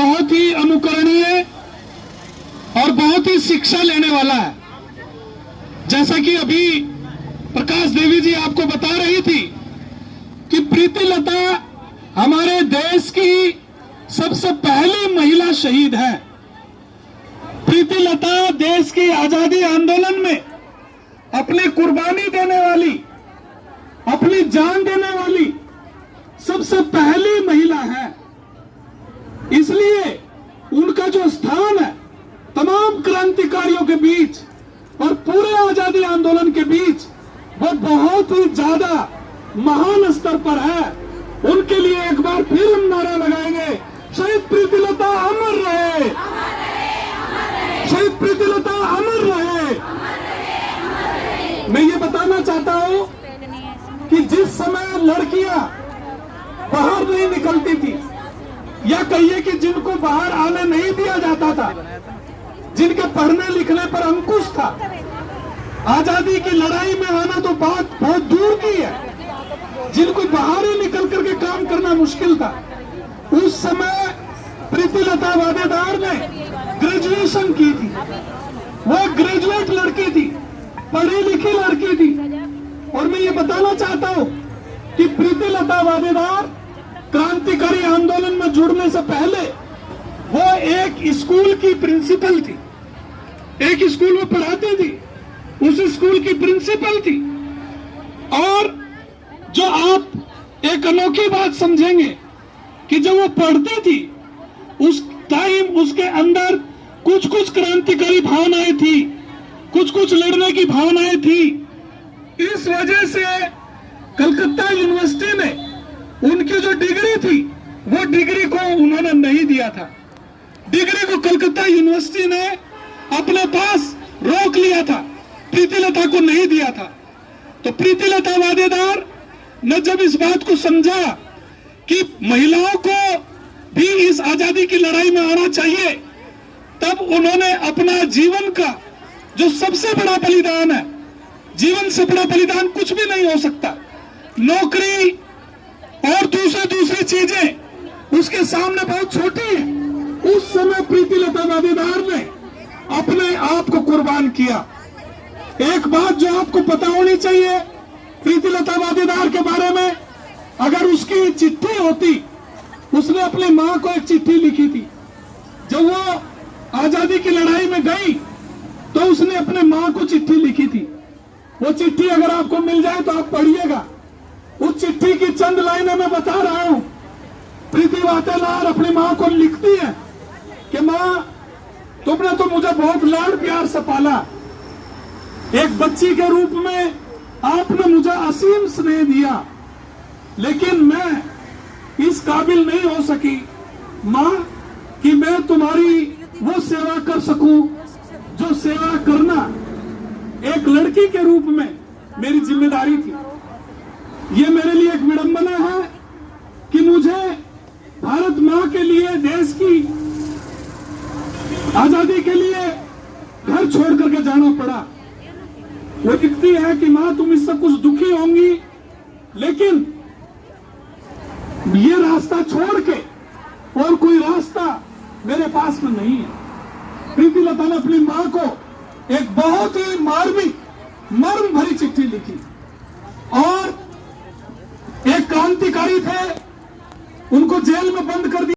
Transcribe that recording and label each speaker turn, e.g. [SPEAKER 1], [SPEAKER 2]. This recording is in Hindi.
[SPEAKER 1] बहुत ही अनुकरणीय और बहुत ही शिक्षा लेने वाला है। जैसा कि अभी प्रकाश देवी जी आपको बता रही थी कि प्रीतिलता हमारे देश की सबसे पहली महिला शहीद है। प्रीतिलता देश की आजादी आंदोलन में अपनी कुर्बानी देने वाली, अपनी जान देने वाली सबसे पहली महिला है। इसलिए उनका जो स्थान है तमाम क्रांतिकारियों के बीच और पूरे आजादी आंदोलन के बीच वो बहुत ही ज्यादा महान स्तर पर है। उनके लिए एक बार फिर हम नारा लगाएंगे, शहीद प्रीतिलता अमर रहे, शहीद प्रीतिलता अमर रहे। मैं ये बताना चाहता हूं कि जिस समय लड़कियां बाहर नहीं निकलती थी, या कहिए कि जिनको बाहर आने नहीं दिया जाता था, जिनके पढ़ने लिखने पर अंकुश था, आजादी की लड़ाई में आना तो बात बहुत दूर की है, जिनको बाहर ही निकल करके काम करना मुश्किल था, उस समय प्रीतिलता वादेदार ने ग्रेजुएशन की थी। वो ग्रेजुएट लड़की थी, पढ़ी लिखी लड़की थी। और मैं ये बताना चाहता हूं कि प्रीतिलता वादेदार क्रांतिकारी आंदोलन में जुड़ने से पहले वो एक स्कूल की प्रिंसिपल थी, एक स्कूल में पढ़ाती थी, उस स्कूल की प्रिंसिपल थी। और जो आप एक अनोखी बात समझेंगे कि जब वो पढ़ती थी उस टाइम उसके अंदर कुछ कुछ क्रांतिकारी भावनाएं थी, कुछ कुछ लड़ने की भावनाएं थी। इस वजह से कलकत्ता यूनिवर्सिटी में उनकी जो डिग्री थी वो डिग्री को उन्होंने नहीं दिया था। डिग्री को कलकत्ता यूनिवर्सिटी ने अपने पास रोक लिया था, प्रीतिलता को नहीं दिया था। तो प्रीतिलता वादेदार ने जब इस बात को समझा कि महिलाओं को भी इस आजादी की लड़ाई में आना चाहिए, तब उन्होंने अपना जीवन का जो सबसे बड़ा बलिदान है, जीवन से बड़ा बलिदान कुछ भी नहीं हो सकता, नौकरी और दूसरी चीजें उसके सामने बहुत छोटी है, उस समय प्रीतिलता वादेदार ने अपने आप को कुर्बान किया। एक बात जो आपको पता होनी चाहिए प्रीतिलता वादेदार के बारे में, अगर उसकी चिट्ठी होती, उसने अपनी मां को एक चिट्ठी लिखी थी। जब वो आजादी की लड़ाई में गई तो उसने अपने मां को चिट्ठी लिखी थी। वो चिट्ठी अगर आपको मिल जाए तो आप पढ़िएगा। उस चिट्ठी की चंद लाइनें मैं बता रहा हूं। प्रीति वादेदार अपनी मां को लिखती है कि मां, तुमने तो मुझे बहुत लाड प्यार से पाला, एक बच्ची के रूप में आपने मुझे असीम स्नेह दिया, लेकिन मैं इस काबिल नहीं हो सकी मां कि मैं तुम्हारी वो सेवा कर सकूं जो सेवा करना एक लड़की के रूप में मेरी जिम्मेदारी थी। ये मेरे लिए एक विडंबना है कि मुझे भारत मां के लिए, देश की आजादी के लिए घर छोड़ करके जाना पड़ा। वो लिखती है कि मां, तुम इससे कुछ दुखी होंगी, लेकिन ये रास्ता छोड़ के और कोई रास्ता मेरे पास में नहीं है। प्रीतिलता ने अपनी मां को एक बहुत ही मार्मिक, मर्म भरी चिट्ठी लिखी। और एक क्रांतिकारी थे, उनको जेल में बंद कर दिया।